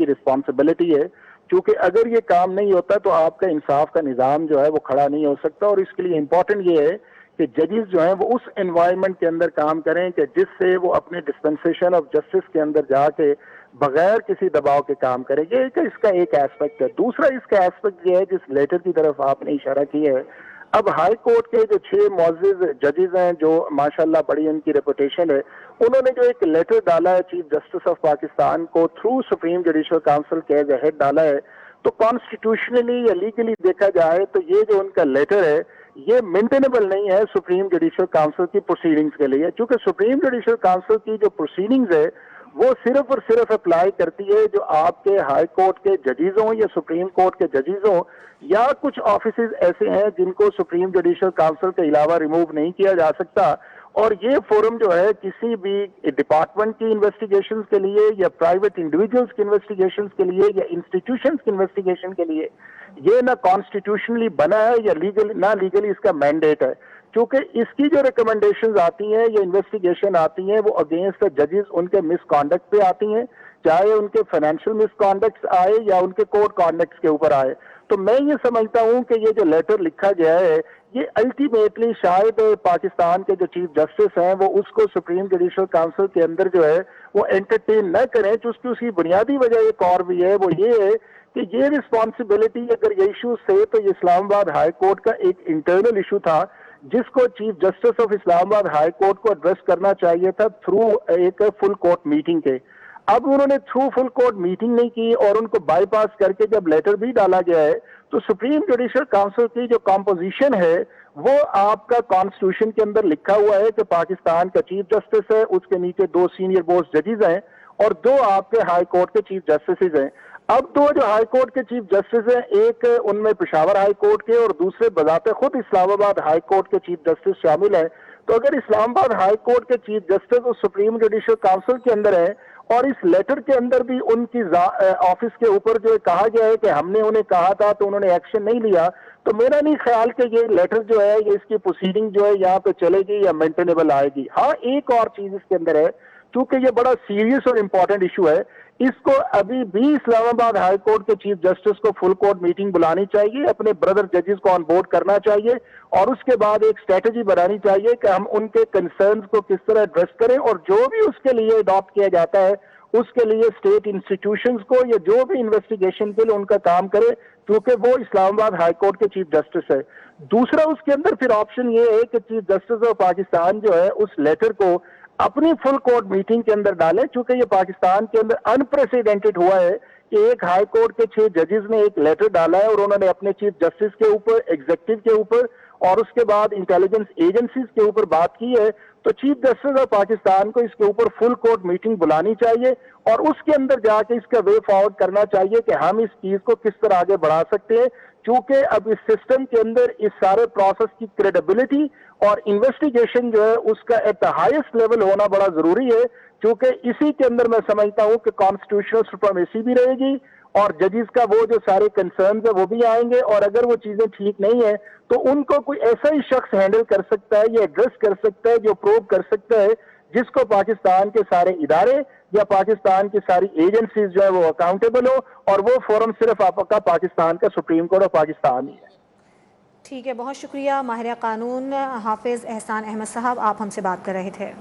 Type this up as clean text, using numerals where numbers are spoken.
की रिस्पॉन्सिबिलिटी है, क्योंकि अगर ये काम नहीं होता तो आपका इंसाफ का निज़ाम जो है वो खड़ा नहीं हो सकता। और इसके लिए इम्पोर्टेंट ये है कि जजेस जो हैं वो उस एनवायरनमेंट के अंदर काम करें कि जिससे वो अपने डिस्पेंसेशन ऑफ जस्टिस के अंदर जाके बगैर किसी दबाव के काम करें। ये इसका एक एस्पेक्ट है। दूसरा इसका एस्पेक्ट ये है जिस लेटर की तरफ आपने इशारा किया है, अब हाई कोर्ट के जो 6 मुअज़्ज़िज़ जजेस हैं जो माशाल्लाह बड़ी उनकी रेपुटेशन है, उन्होंने जो एक लेटर डाला है चीफ जस्टिस ऑफ पाकिस्तान को थ्रू सुप्रीम जुडिशल काउंसिल के एज हेड डाला है, तो कॉन्स्टिट्यूशनली या लीगली देखा जाए तो ये जो उनका लेटर है ये मेंटेनेबल नहीं है सुप्रीम जुडिशल काउंसिल की प्रोसीडिंग्स के लिए, क्योंकि सुप्रीम जुडिशल काउंसिल की जो प्रोसीडिंग्स है वो सिर्फ और सिर्फ अप्लाई करती है जो आपके हाई कोर्ट के जजेस हों या सुप्रीम कोर्ट के जजेस हों या कुछ ऑफिसेज ऐसे हैं जिनको सुप्रीम जुडिशल काउंसिल के अलावा रिमूव नहीं किया जा सकता। और ये फोरम जो है किसी भी डिपार्टमेंट की इन्वेस्टिगेशन के लिए या प्राइवेट इंडिविजुअल्स की इन्वेस्टिगेशन के लिए या इंस्टीट्यूशंस की इन्वेस्टिगेशन के लिए ये ना कॉन्स्टिट्यूशनली बना है या लीगली इसका मैंडेट है, क्योंकि इसकी जो रिकमेंडेशंस आती हैं या इन्वेस्टिगेशन आती हैं वो अगेंस्ट द जजेस उनके मिसकॉन्डक्ट पे आती हैं, चाहे उनके फाइनेंशियल मिसकॉन्डक्ट आए या उनके कोड कॉन्डक्ट के ऊपर आए। तो मैं ये समझता हूं कि ये जो लेटर लिखा गया है ये अल्टीमेटली शायद पाकिस्तान के जो चीफ जस्टिस हैं वो उसको सुप्रीम जुडिशल काउंसिल के अंदर जो है वो एंटरटेन न करें। तो उसकी बुनियादी वजह एक और भी है, वो ये है कि ये रिस्पॉन्सिबिलिटी अगर ये इशू थे तो ये इस्लामाबाद हाई कोर्ट का एक इंटरनल इशू था जिसको chief justice of Islamabad high court को एड्रेस करना चाहिए था थ्रू एक फुल कोर्ट मीटिंग के। अब उन्होंने थ्रू फुल कोर्ट मीटिंग नहीं की और उनको बाईपास करके जब लेटर भी डाला गया है तो सुप्रीम जुडिशल काउंसिल की जो कॉम्पोजिशन है वो आपका कॉन्स्टिट्यूशन के अंदर लिखा हुआ है कि पाकिस्तान का चीफ जस्टिस है, उसके नीचे 2 सीनियर मोस्ट जजेस हैं और 2 आपके हाई कोर्ट के चीफ जस्टिस हैं। अब 2 जो हाई कोर्ट के चीफ जस्टिस हैं, एक उनमें पेशावर हाई कोर्ट के और दूसरे बजाते खुद इस्लामाबाद हाई कोर्ट के चीफ जस्टिस शामिल हैं। तो अगर इस्लामाबाद हाई कोर्ट के चीफ जस्टिस और सुप्रीम जुडिशल काउंसिल के अंदर है और इस लेटर के अंदर भी उनकी ऑफिस के ऊपर जो कहा गया है कि हमने उन्हें कहा था तो उन्होंने एक्शन नहीं लिया, तो मेरा नहीं ख्याल कि ये लेटर जो है ये इसकी प्रोसीडिंग जो है यहाँ पे चलेगी या मेंटेनेबल आएगी। हाँ, एक और चीज इसके अंदर है, क्योंकि ये बड़ा सीरियस और इम्पोर्टेंट इशू है, इसको अभी भी इस्लामाबाद हाई कोर्ट के चीफ जस्टिस को फुल कोर्ट मीटिंग बुलानी चाहिए, अपने ब्रदर जजेस को ऑन बोर्ड करना चाहिए और उसके बाद एक स्ट्रेटेजी बनानी चाहिए कि हम उनके कंसर्न्स को किस तरह एड्रेस करें और जो भी उसके लिए अडॉप्ट किया जाता है उसके लिए स्टेट इंस्टीट्यूशंस को या जो भी इन्वेस्टिगेशन के लिए उनका काम करे, क्योंकि वो इस्लामाबाद हाई कोर्ट के चीफ जस्टिस है। दूसरा उसके अंदर फिर ऑप्शन ये है कि चीफ जस्टिस ऑफ पाकिस्तान जो है उस लेटर को अपनी फुल कोर्ट मीटिंग के अंदर डालें, क्योंकि ये पाकिस्तान के अंदर अनप्रेसिडेंटेड हुआ है कि एक हाई कोर्ट के 6 जजेस ने एक लेटर डाला है और उन्होंने अपने चीफ जस्टिस के ऊपर, एग्जीक्यूटिव के ऊपर और उसके बाद इंटेलिजेंस एजेंसीज के ऊपर बात की है। तो चीफ जस्टिस ऑफ पाकिस्तान को इसके ऊपर फुल कोर्ट मीटिंग बुलानी चाहिए और उसके अंदर जाके इसका वे फॉरवर्ड करना चाहिए कि हम इस चीज को किस तरह आगे बढ़ा सकते हैं, क्योंकि अब इस सिस्टम के अंदर इस सारे प्रोसेस की क्रेडिबिलिटी और इन्वेस्टिगेशन जो है उसका एट द हाईएस्ट लेवल होना बड़ा जरूरी है, क्योंकि इसी के अंदर मैं समझता हूं कि कॉन्स्टिट्यूशनल सुप्रीमेसी भी रहेगी और जजेस का वो जो सारे कंसर्न्स है वो भी आएंगे और अगर वो चीजें ठीक नहीं है तो उनको कोई ऐसा ही शख्स हैंडल कर सकता है या एड्रेस कर सकता है जो प्रूव कर सकता है जिसको पाकिस्तान के सारे इदारे या पाकिस्तान की सारी एजेंसीज जो है वो अकाउंटेबल हो और वो फोरम सिर्फ आपका पाकिस्तान का सुप्रीम कोर्ट ऑफ पाकिस्तान ही है। ठीक है, बहुत शुक्रिया। माहिर कानून हाफिज एहसान अहमद साहब, आप हमसे बात कर रहे थे।